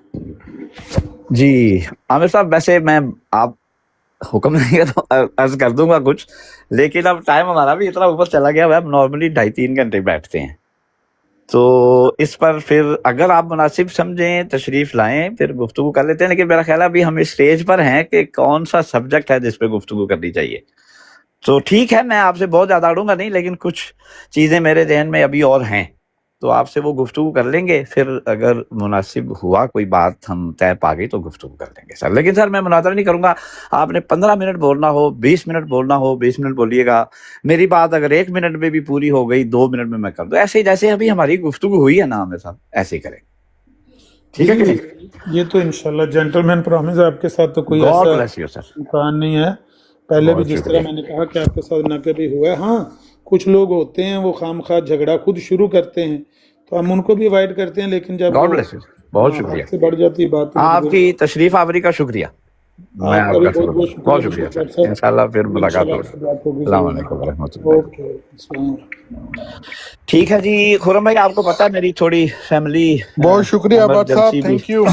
جی عامر صاحب، ویسے میں آپ حکم نہیں ہے تو عرض کر دوں گا کچھ، لیکن اب ٹائم ہمارا بھی اتنا اوپر چلا گیا ہوا ہے، ہم نارملی 2.5-3 گھنٹے بیٹھتے ہیں، تو اس پر پھر اگر آپ مناسب سمجھیں تشریف لائیں پھر گفتگو کر لیتے ہیں، لیکن میرا خیال ہے ابھی ہم اس اسٹیج پر ہیں کہ کون سا سبجیکٹ ہے جس پہ گفتگو کرنی چاہیے۔ تو ٹھیک ہے، میں آپ سے بہت زیادہ اڑوں گا نہیں، لیکن کچھ چیزیں میرے ذہن میں ابھی اور ہیں تو آپ سے وہ گفتگو کر لیں گے، پھر اگر مناسب ہوا کوئی بات ہم طے پا گئی تو گفتگو کر لیں گے سر۔ لیکن سر میں مناظرہ نہیں کروں گا، آپ نے 15 منٹ بولنا ہو، 20 منٹ بولنا ہو، 20 منٹ بولیے گا، میری بات اگر 1 منٹ میں بھی پوری ہو گئی 2 منٹ میں کر دوں، ایسے ہی جیسے ابھی ہماری گفتگو ہوئی ہے نا ہمیں صاحب، ایسے ہی کریں، ٹھیک ہے کہ نہیں؟ یہ تو انشاءاللہ جینٹل مین پرامز ہے، آپ کے ساتھ تو کوئی God ایسا bless you, sir. امکان نہیں ہے۔ پہلے بھی جس طرح میں نے کہا کہ آپ کے ساتھ نہ کبھی ہوا ہے، ہاں کچھ لوگ ہوتے ہیں وہ خام خواہ جھگڑا خود شروع کرتے ہیں تو ہم ان کو بھی اوائڈ کرتے ہیں، لیکن جب God bless you. بہت شکریہ، سے بڑھ جاتی ہے بات، آپ کی تشریف آوری کا شکریہ، میں آپ آپ کا بھی کا بہت بہت شکریہ، بہت شکریہ سر، انشاءاللہ پھر ملاقات ہوگی۔ السلام علیکم ورحمۃ اللہ۔ اوکے، السلام علیکم۔ ٹھیک ہے جی خرم بھائی، آپ کو پتا ہے میری تھوڑی فیملی بہت شکریہ بٹ صاحب، تھینک یو۔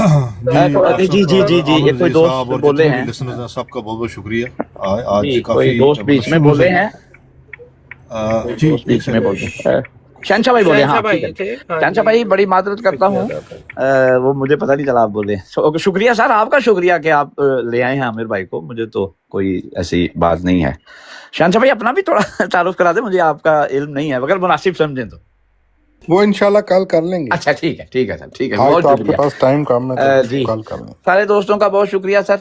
جی جی جی جی، یہ کوئی دوست بولے ہیں، سب کا بہت بہت شکریہ۔ آج جی کافی کوئی دوست بیچ میں بولے ہیں، جی بیچ میں بولے ہیں، شہنشاہ بھائی بولے، ہاں ٹھیک ہے، شہنشاہ بھائی بڑی معذرت کرتا ہوں، وہ مجھے پتہ نہیں چلا آپ بولے، شکریہ سر، آپ کا شکریہ کہ آپ لے آئے ہیں عامر بھائی کو، مجھے تو کوئی ایسی بات نہیں ہے۔ شہنشاہ بھائی اپنا بھی تھوڑا تعارف کرا دیں، مجھے آپ کا علم نہیں ہے، اگر مناسب سمجھیں تو۔ وہ انشاءاللہ کل کر لیں گے. اچھا ٹھیک ہے سر، ٹھیک ہے، آج بہت تو آپ کے شکریہ پاس ٹائم کم ہے جی. تو کل کر لیں. سارے دوستوں کا بہت شکریہ سر،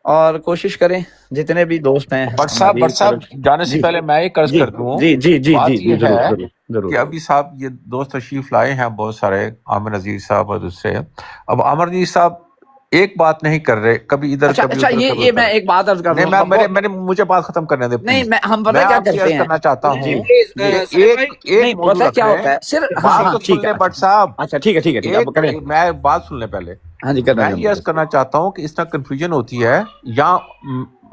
اور کوشش کریں جتنے بھی دوست ہیں بٹ صاحب جانے سے پہلے میں یہ قرض کر دوں، جی بات یہ ضرور ہے ضرور کہ ابھی صاحب یہ دوست تشریف لائے ہیں بہت سارے، عامر عزیز صاحب اور دوسرے. اب عامر عزیز صاحب ایک بات نہیں کر رہے، کبھی ادھر کبھی اچھا ادھر. یہ میں ایک بات عرض کر نہیں رہا ہوں. میں مجھے بات ختم کرنے دیں. نہیں ہم میں پتہ کیا آپ سے کرتے عرض ہیں کرنا چاہتا ہوں نہیں پتہ کیا ہوتا ہے صرف بات تو سن لیں بٹ صاحب. اچھا ٹھیک ہے میں بات سن لیں پہلے. ہاں جی میں یہ عرض کرنا چاہتا ہوں کہ اس طرح کنفیوژن ہوتی ہے، یا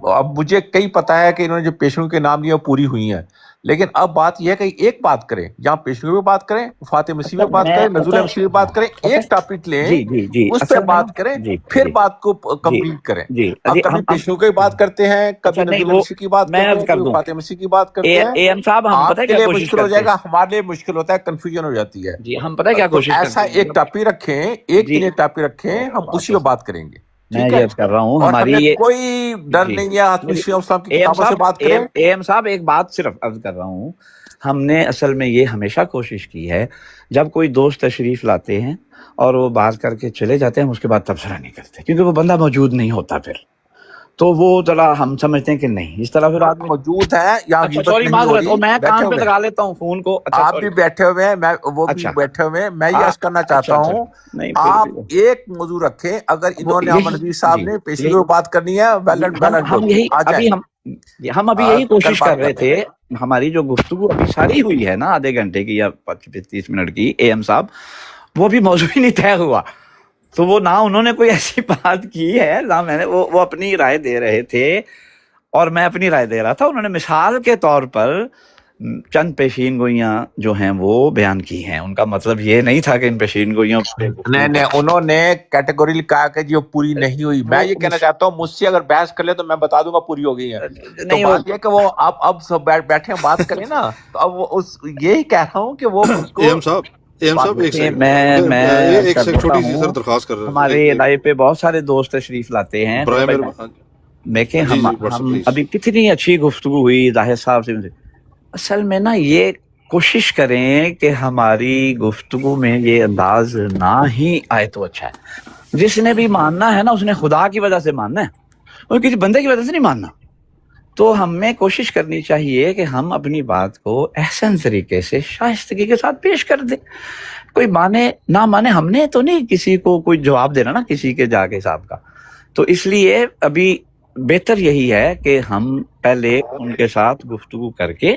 اب مجھے کئی پتا ہے کہ انہوں نے جو پیشنوں کے نام لیے وہ پوری ہوئی ہیں، لیکن اب بات یہ ہے کہ ایک بات کریں، جہاں پیشنوں پہ بات کریں، فاتح مسیح پہ بات کریں، نزول مسیح پہ بات کریں، ایک ٹاپک لیں اس پہ بات کریں، پھر بات کو کمپلیٹ کریں. اب کبھی پیشنوں کی بات کرتے ہیں، کبھی نزول مسیح کی بات کرتے ہیں، کبھی فاتح مسیح کی بات کرتے ہیں. آپ کے لیے مشکل ہو جائے گا، ہمارے لیے مشکل ہوتا ہے، کنفیوژن ہو جاتی ہے. جی ہم پتہ کیا تو کوشش ایسا ایک ٹاپک رکھیں، ایک دن ایک ٹاپک رکھیں، ہم اسی پہ بات کریں گے. میں یہ عرض کر رہا ہوں، اور ہماری ہمیں کوئی ڈر نہیں ہے، آدمی شیخ صاحب کی کتابوں سے بات کریں. ایم صاحب ایک بات صرف عرض کر رہا ہوں، ہم نے اصل میں یہ ہمیشہ کوشش کی ہے، جب کوئی دوست تشریف لاتے ہیں اور وہ بات کر کے چلے جاتے ہیں، ہم اس کے بعد تبصرہ نہیں کرتے، کیونکہ وہ بندہ موجود نہیں ہوتا پھر تو وہ ذرا ہم سمجھتے ہیں کہ نہیں اس طرح پھر آدمی موجود ہے یا سوری معذرت، میں کان پہ لگا لیتا ہوں فون کو. آپ بھی بیٹھے ہوئے ہیں، وہ بھی بیٹھے ہوئے ہیں. میں یہ عرض کرنا چاہتا ہوں، آپ ایک موضوع رکھیں. اگر انہوں نے عامر عزیز صاحب نے پیشگی پہ بات کرنی ہے، ہم ابھی یہی کوشش کر رہے تھے. ہماری جو گفتگو ابھی ساری ہوئی ہے نا آدھے گھنٹے کی یا 30 منٹ کی، اے ایم صاحب وہ بھی موضوع ہی نہیں طے ہوا. تو وہ نہ انہوں نے کوئی ایسی بات کی ہے، نہ میں نے، وہ اپنی رائے دے رہے تھے اور میں اپنی رائے دے رہا تھا. انہوں نے مثال کے طور پر چند پیشین گوئیاں جو ہیں وہ بیان کی ہیں، ان کا مطلب یہ نہیں تھا کہ ان پیشین گوئیوں نہیں انہوں نے کیٹیگوری کہا کہ جو پوری نہیں ہوئی. میں یہ کہنا چاہتا ہوں، مجھ سے اگر بحث کر لے تو میں بتا دوں گا پوری ہو گئی ہے. تو بات یہ کہ وہ اب سب بیٹھے ہیں بات کریں نا، تو اب یہی کہہ رہا ہوں کہ وہ ہمارے لائف پہ بہت سارے دوست تشریف لاتے ہیں. دیکھیں ہم ابھی کتنی اچھی گفتگو ہوئی ظاہر صاحب سے. اصل میں نا یہ کوشش کریں کہ ہماری گفتگو میں یہ انداز نہ ہی آئے تو اچھا ہے. جس نے بھی ماننا ہے نا، اس نے خدا کی وجہ سے ماننا ہے اور کسی بندے کی وجہ سے نہیں ماننا. تو ہمیں کوشش کرنی چاہیے کہ ہم اپنی بات کو احسن طریقے سے شائستگی کے ساتھ پیش کر دیں. کوئی مانے نہ مانے، ہم نے تو نہیں کسی کو کوئی جواب دینا نا کسی کے جا کے حساب کا. تو اس لیے ابھی بہتر یہی ہے کہ ہم پہلے ان کے ساتھ گفتگو کر کے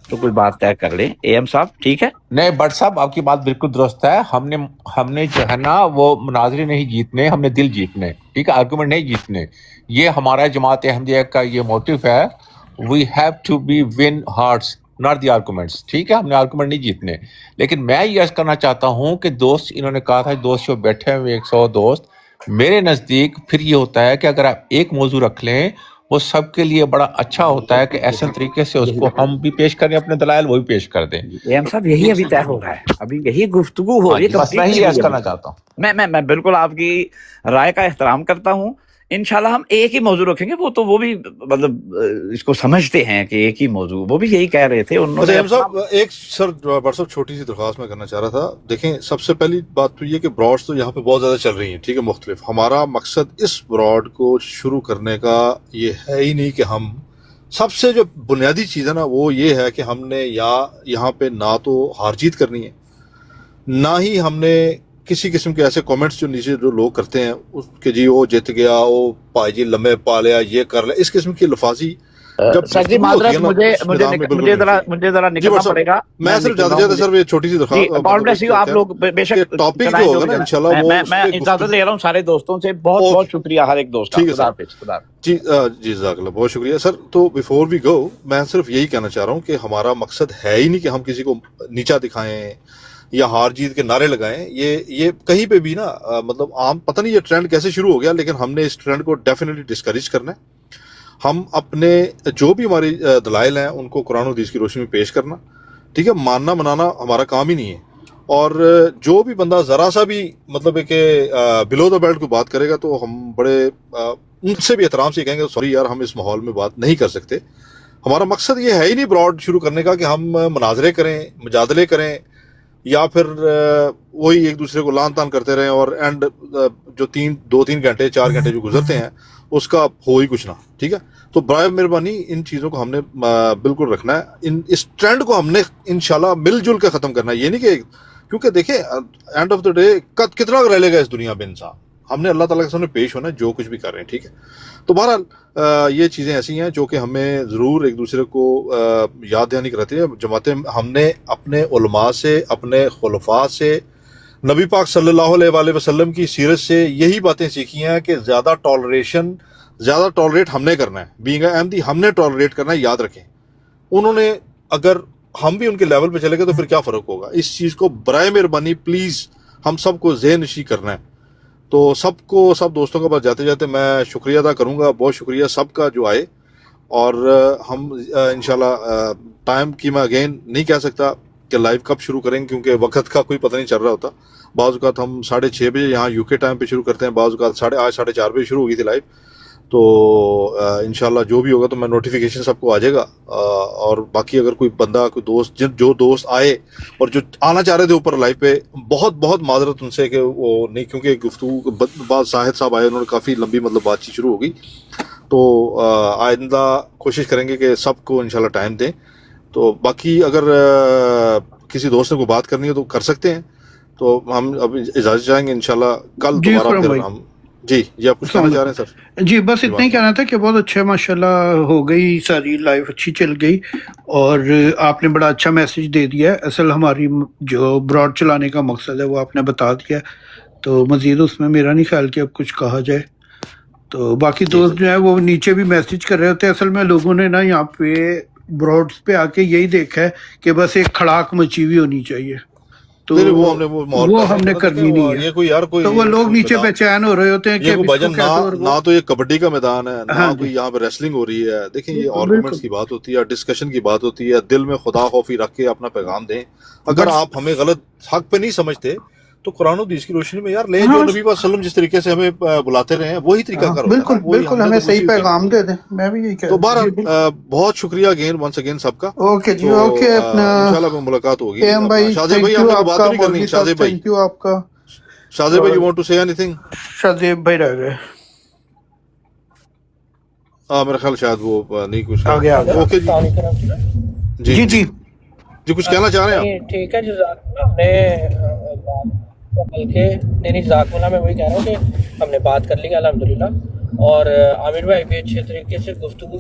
تو کوئی بات طے کر لیں. اے ایم صاحب ٹھیک ہے؟ نہیں بٹ صاحب آپ کی بات بالکل درست ہے. ہم نے جو ہے نا وہ مناظرے نہیں جیتنے، ہم نے دل جیتنے. ٹھیک ہے، آرگومنٹ نہیں جیتنے. یہ ہمارا جماعت احمدیہ کا یہ موٹیو ہے. We have to be win hearts not the arguments. ٹھیک ہے، ہم نے آرگومنٹ نہیں جیتنے. لیکن میں یہ عرض کرنا چاہتا ہوں کہ دوست، انہوں نے کہا تھا دوست جو بیٹھے ہوئے 100 دوست، میرے نزدیک پھر یہ ہوتا ہے کہ اگر آپ ایک موضوع رکھ لیں وہ سب کے لیے بڑا اچھا ہوتا ہے کہ ایسے طریقے سے اس کو ہم بھی پیش کریں، اپنے دلائل وہ بھی پیش کر دیں. صاحب یہی ابھی طے ہو رہا ہے، ابھی یہی گفتگو ہو رہی ہے. بس میں یہ عرض کرنا چاہتا ہوں. میں بالکل آپ کی رائے کا احترام کرتا ہوں. انشاءاللہ ہم ایک ہی موضوع رکھیں گے. وہ بھی مطلب اس کو سمجھتے ہیں کہ ایک ہی موضوع، وہ بھی یہی کہہ رہے تھے. ایک سر چھوٹی سی درخواست میں کرنا چاہ رہا تھا. دیکھیں، سب سے پہلی بات تو یہ کہ براڈس تو یہاں پہ بہت زیادہ چل رہی ہیں، ٹھیک ہے، مختلف. ہمارا مقصد اس براڈ کو شروع کرنے کا یہ ہے ہی نہیں کہ ہم، سب سے جو بنیادی چیز ہے نا وہ یہ ہے کہ ہم نے یہاں پہ نہ تو ہار جیت کرنی ہے، نہ ہی ہم نے کسی قسم کے ایسے کامنٹس جو نیچے جو لوگ کرتے ہیں اس کہ جی وہ جیت گیا، وہ پائی جی لمبے پا لیا، یہ کر لیا، اس قسم کی الفاظی. سر جی معذرت، مجھے ذرا نکلنا پڑے گا. میں صرف زیادہ سر یہ چھوٹی سی درخواست، آپ لوگ بے شک ٹاپک جو ہوگا نا انشاءاللہ وہ میں اجازت لے رہا ہوں سارے دوستوں سے. بہت شکریہ ہر ایک دوست. ٹھیک ہے جی جزاک اللہ، بہت شکریہ سر. تو بیفور وی گو، میں صرف یہی کہنا چاہ رہا ہوں کہ ہمارا مقصد ہے ہی نہیں کہ ہم کسی کو نیچا دکھائیں یا ہار جیت کے نعرے لگائیں. یہ کہیں پہ بھی نا مطلب عام پتہ نہیں یہ ٹرینڈ کیسے شروع ہو گیا، لیکن ہم نے اس ٹرینڈ کو ڈیفینیٹلی ڈسکریج کرنا ہے. ہم اپنے جو بھی ہماری دلائل ہیں ان کو قرآن و حدیث کی روشنی میں پیش کرنا، ٹھیک ہے. ماننا منانا ہمارا کام ہی نہیں ہے. اور جو بھی بندہ ذرا سا بھی مطلب ہے کہ بلو دا بیلٹ کو بات کرے گا تو ہم بڑے ان سے بھی احترام سے کہیں گے سوری یار، ہم اس ماحول میں بات نہیں کر سکتے. ہمارا مقصد یہ ہے ہی نہیں براڈ شروع کرنے کا کہ ہم مناظرے کریں، مجادلے کریں. یا پھر وہی ایک دوسرے کو لان تان کرتے رہیں اور اینڈ جو 2-3 گھنٹے 4 گھنٹے جو گزرتے ہیں اس کا ہو ہی کچھ نہ. ٹھیک ہے, تو برائے مہربانی ان چیزوں کو ہم نے بالکل رکھنا ہے. اس ٹرینڈ کو ہم نے انشاءاللہ مل جل کے ختم کرنا ہے. یہ نہیں کہ کیونکہ دیکھیں اینڈ آف دا ڈے کتنا رہ لے گا اس دنیا میں انسان, ہم نے اللہ تعالیٰ کے سامنے پیش ہونا ہے جو کچھ بھی کر رہے ہیں. ٹھیک ہے, تو بہرحال یہ چیزیں ایسی ہیں جو کہ ہمیں ضرور ایک دوسرے کو یاد دہانی کراتی ہے. جماعتیں ہم نے اپنے علماء سے, اپنے خلفاء سے, نبی پاک صلی اللہ علیہ وآلہ وسلم کی سیرت سے یہی باتیں سیکھی ہیں کہ زیادہ ٹالریٹ ہم نے کرنا ہے. بینگ اے احمدی ہم نے ٹالریٹ کرنا ہے, یاد رکھیں. انہوں نے اگر ہم بھی ان کے لیول پہ چلے گئے تو پھر کیا فرق ہوگا. اس چیز کو برائے مہربانی پلیز ہم سب کو ذہن نشی کرنا ہے. تو سب دوستوں کے پاس جاتے جاتے میں شکریہ ادا کروں گا, بہت شکریہ سب کا جو آئے. اور ہم انشاءاللہ ٹائم کی میں اگین نہیں کہہ سکتا کہ لائیو کب شروع کریں گے, کیونکہ وقت کا کوئی پتہ نہیں چل رہا ہوتا. بعض اوقات ہم 6:30 بجے یہاں UK ٹائم پہ شروع کرتے ہیں, بعض اوقات 4:30 بجے شروع ہوگی تھی لائیو. تو انشاءاللہ جو بھی ہوگا تو میں نوٹیفیکیشن سب کو آ جائے گا. اور باقی اگر کوئی بندہ, کوئی دوست, جو دوست آئے اور جو آنا چاہ رہے تھے اوپر لائیو پہ, بہت معذرت ان سے کہ وہ نہیں, کیونکہ گفتگو بعض شاہد صاحب آئے, انہوں نے کافی لمبی بات چیت شروع ہو گئی. تو آئندہ کوشش کریں گے کہ سب کو انشاءاللہ ٹائم دیں. تو باقی اگر کسی دوست نے کوئی بات کرنی ہے تو کر سکتے ہیں. تو ہم اب اجازت چاہیں گے انشاءاللہ کل دوبارہ پھر ہم. جی آپ کچھ کہنا چاہ رہے ہیں سر؟ جی بس اتنا ہی کہنا تھا کہ بہت اچھا ماشاءاللہ ہو گئی, ساری لائف اچھی چل گئی اور آپ نے بڑا اچھا میسج دے دیا ہے. اصل ہماری جو براڈ چلانے کا مقصد ہے وہ آپ نے بتا دیا, تو مزید اس میں میرا نہیں خیال کہ اب کچھ کہا جائے. تو باقی دوست جو ہے وہ نیچے بھی میسج کر رہے ہوتے ہیں. اصل میں لوگوں نے نا یہاں پہ براڈس پہ آ کے یہی دیکھا ہے کہ بس ایک کھڑاک مچی ہوئی ہونی چاہیے, تو وہ ہم نے کرنی نہیں ہے. تو وہ لوگ نیچے بے چین ہو رہے ہوتے ہیں کہ نہ تو یہ کبڈی کا میدان ہے, نہ کوئی یہاں پہ ریسلنگ ہو رہی ہے. دیکھیں یہ آرگومنٹس کی بات ہوتی ہے, ڈسکشن کی بات ہوتی ہے. دل میں خدا خوفی رکھ کے اپنا پیغام دیں. اگر آپ ہمیں غلط حق پہ نہیں سمجھتے تو قرآن و حدیث کی روشنی میں یار لیں, جو نبی پاک صلی اللہ علیہ وسلم جس طریقے سے ہمیں بلاتے رہے ہیں وہی طریقہ کرو. بالکل ہمیں صحیح پیغام دے دیں, میں بھی یہی کہہ رہا ہوں. تو بہرحال بہت شکریہ ونس اگین سب کا. اوکے جی, اوکے, اپنا انشاءاللہ ملاقات ہوگی. شاذیب بھائی آپ نے بات نہیں کرنی. شاذیب بھائی تھینک یو آپ کا. شاذیب بھائی, یو وانٹ ٹو سے اینی تھنگ؟ شاذیب بھائی رہ گئے. میرا خیال شاید وہ نہیں کچھ. اوکے جی جی کچھ کہنا چاہ رہے ہیں آپ؟ ٹھیک ہے, ہم نے بلکہ نہیں جزاک اللہ, میں وہی کہہ رہا ہوں کہ ہم نے بات کر لی الحمدللہ. اور عامر بھائی بھی اچھے طریقے سے گفتگو.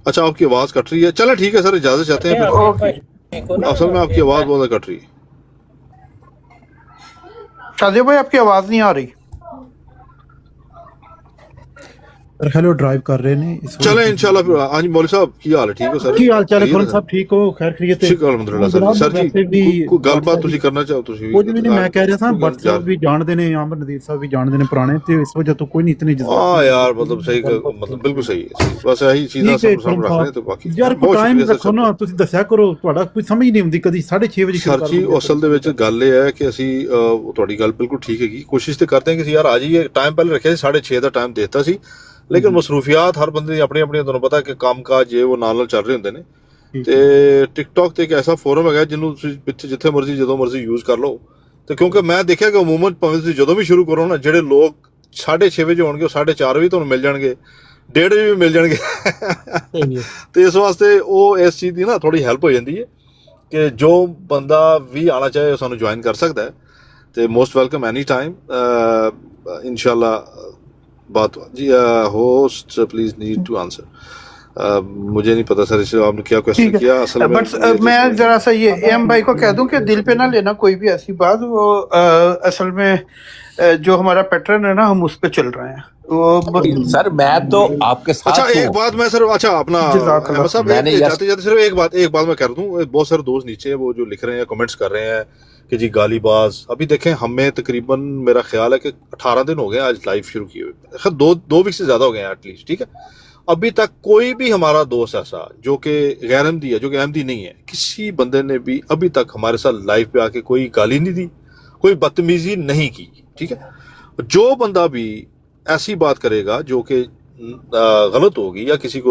اچھا آپ کی آواز کٹ رہی ہے, چلیں ٹھیک ہے سر, اجازت چاہتے ہیں. اصل میں آپ کی آواز بہت کٹ رہی ہے. شاذیب بھائی آپ کی آواز نہیں آ رہی. ہیلو ڈرائیو کر رہے ہیں چلیں انشاءاللہ. ہاں جی مولوی صاحب کی حال ہے؟ ٹھیک ہو سر؟ کی حال چال ہے کھولن صاحب؟ ٹھیک ہو؟ خیر خیریت ہے؟ ٹھیک الحمدللہ سر جی کوئی گل بات تسی کرنا چاہو تسی؟ وہ جو میں کہہ رہا تھا بٹ صاحب بھی جان دے نے, عامر نذیر صاحب بھی جان دے نے پرانے, تے اس وجہ تو کوئی نہیں اتنی جذبات. ہاں یار مطلب صحیح, مطلب بالکل صحیح ہے, بس یہی چیزاں سب سامنے رکھ رہے ہیں. تو باقی یار کوئی ٹائم رکھو نا, تسی دسیا کرو, تہاڈا کوئی سمجھ نہیں ہوندی کدی 6:30 بجے سر جی. اصل دے وچ گل یہ ہے کہ اسی تہاڈی گل بالکل ٹھیک ہے گی, کوشش تے کرتے ہیں کہ یار آ جائیے. ٹائم پہلے رکھیا سی 6:30 دا ٹائم دیتا سی, لیکن مصروفیات ہر بندے اپنی تمہیں پتا کہ کام کاج یہ وہ نال چل رہے ہوندے نے. تے ٹک ٹاک تے ایک ایسا فورم ہے جنوں جتھے مرضی جدوں مرضی یوز کر لو. تو کیونکہ میں دیکھا کہ عموماً تسی جدوں بھی شروع کرو نا, جڑے لوگ 6:30 بجے ہون گے 4:30 بھی تمہیں مل جان گے, 1:30 بجے بھی مل جان گے. تو اس واسطے وہ اس چیز کی نا تھوڑی ہیلپ ہو جاتی ہے کہ جو بندہ بھی آنا چاہے سانو جوائن کر سکتا ہے. تو موسٹ ویلکم اینی ٹائم انشاءاللہ. بات جی host please need to answer. مجھے نہیں پتا سر اس آپ نے کیا کویسچن کیا. اصل میں ذرا سا یہ ایم بھائی کو کہہ دوں کہ دل پہ نہ لینا کوئی بھی ایسی بات. وہ اصل میں جو ہمارا پیٹرن ہے نا, ہم اس پہ چل رہے ہیں. سر میں تو آپ کے ساتھ. اچھا ایک بات میں سر, اچھا اپنا صاحب جاتے جاتے صرف ایک بات میں کر دوں. بہت سارے دوست نیچے وہ جو لکھ رہے ہیں, کمنٹس کر رہے ہیں کہ جی گالی باز. ابھی دیکھیں ہمیں تقریباً میرا خیال ہے کہ 18 دن ہو گئے آج لائف شروع کیے ہوئے, خیر 2 ویک سے زیادہ ہو گئے ہیں ایٹ لیسٹ. ٹھیک ہے, ابھی تک کوئی بھی ہمارا دوست ایسا جو کہ غیر احمدی ہے, جو کہ احمدی نہیں ہے, کسی بندے نے بھی ابھی تک ہمارے ساتھ لائف پہ آ کے کوئی گالی نہیں دی, کوئی بدتمیزی نہیں کی. ٹھیک ہے, جو بندہ بھی ایسی بات کرے گا جو کہ غلط ہوگی یا کسی کا